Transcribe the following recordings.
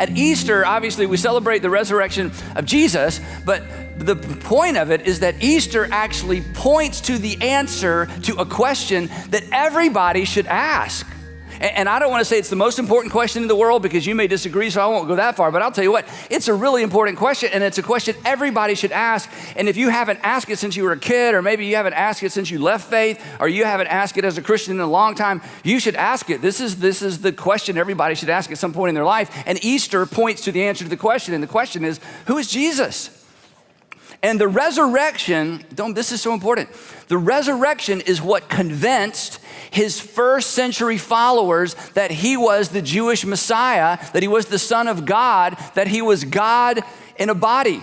At Easter, obviously, we celebrate the resurrection of Jesus, but the point of it is that Easter actually points to the answer to a question that everybody should ask. And I don't want to say it's the most important question in the world because you may disagree, so I won't go that far, but I'll tell you what, it's a really important question, and it's a question everybody should ask. And if you haven't asked it since you were a kid, or maybe you haven't asked it since you left faith, or you haven't asked it as a Christian in a long time, you should ask it. This is the question everybody should ask at some point in their life. And Easter points to the answer to the question, and the question is, who is Jesus? And the resurrection, this is so important. The resurrection is what convinced his first century followers that he was the Jewish Messiah, that he was the Son of God, that he was God in a body.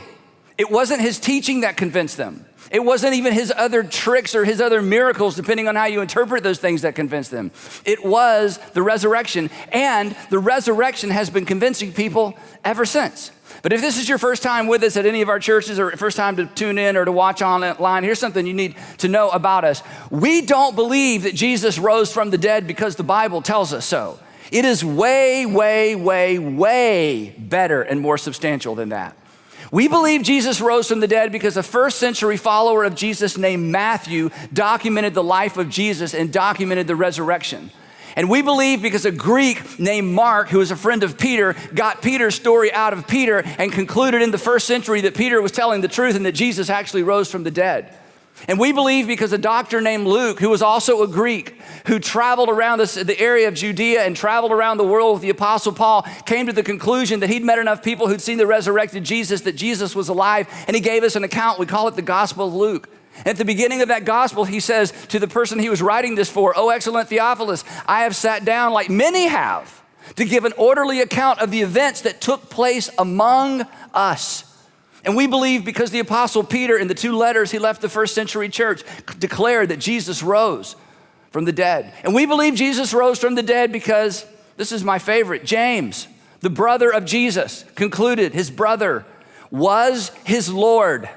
It wasn't his teaching that convinced them. It wasn't even his other tricks or his other miracles, depending on how you interpret those things, that convinced them. It was the resurrection, and the resurrection has been convincing people ever since. But if this is your first time with us at any of our churches, or first time to tune in or to watch online, here's something you need to know about us. We don't believe that Jesus rose from the dead because the Bible tells us so. It is way, way, way, way better and more substantial than that. We believe Jesus rose from the dead because a first century follower of Jesus named Matthew documented the life of Jesus and documented the resurrection. And we believe because a Greek named Mark, who was a friend of Peter, got Peter's story out of Peter and concluded in the first century that Peter was telling the truth and that Jesus actually rose from the dead. And we believe because a doctor named Luke, who was also a Greek, who traveled around the area of Judea and traveled around the world with the Apostle Paul, came to the conclusion that he'd met enough people who'd seen the resurrected Jesus, that Jesus was alive, and he gave us an account. We call it the Gospel of Luke. At the beginning of that gospel, he says to the person he was writing this for, "O excellent Theophilus, I have sat down like many have to give an orderly account of the events that took place among us." And we believe because the Apostle Peter, in the 2 letters he left the first century church, declared that Jesus rose from the dead. And we believe Jesus rose from the dead because, this is my favorite, James, the brother of Jesus, concluded his brother was his Lord.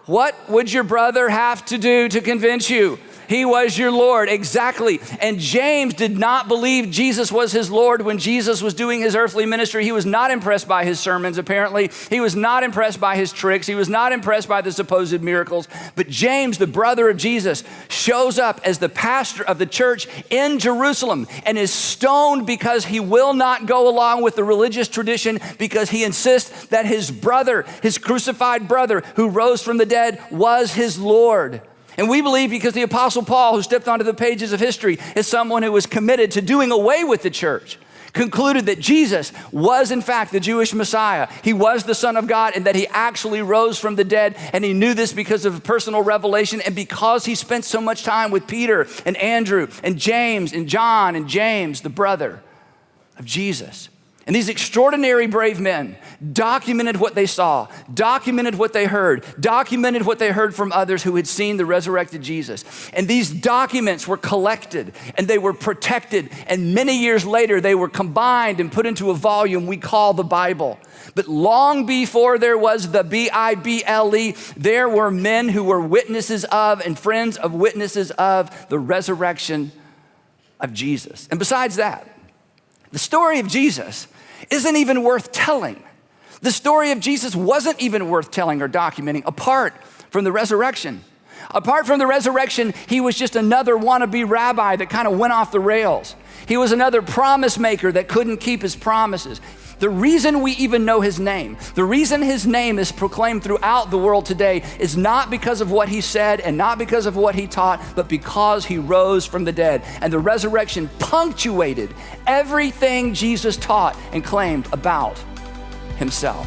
What would your brother have to do to convince you? He was your Lord, exactly. And James did not believe Jesus was his Lord when Jesus was doing his earthly ministry. He was not impressed by his sermons, apparently. He was not impressed by his tricks. He was not impressed by the supposed miracles. But James, the brother of Jesus, shows up as the pastor of the church in Jerusalem and is stoned because he will not go along with the religious tradition, because he insists that his brother, his crucified brother who rose from the dead, was his Lord. And we believe because the Apostle Paul, who stepped onto the pages of history as someone who was committed to doing away with the church, concluded that Jesus was in fact the Jewish Messiah. He was the Son of God, and that he actually rose from the dead. And he knew this because of personal revelation and because he spent so much time with Peter and Andrew and James and John and James, the brother of Jesus. And these extraordinary brave men documented what they saw, documented what they heard from others who had seen the resurrected Jesus. And these documents were collected and they were protected. And many years later, they were combined and put into a volume we call the Bible. But long before there was the Bible, there were men who were witnesses of and friends of witnesses of the resurrection of Jesus. And besides that, the story of Jesus isn't even worth telling. The story of Jesus wasn't even worth telling or documenting apart from the resurrection. Apart from the resurrection, he was just another wannabe rabbi that kind of went off the rails. He was another promise maker that couldn't keep his promises. The reason we even know his name, the reason his name is proclaimed throughout the world today is not because of what he said and not because of what he taught, but because he rose from the dead. And the resurrection punctuated everything Jesus taught and claimed about himself.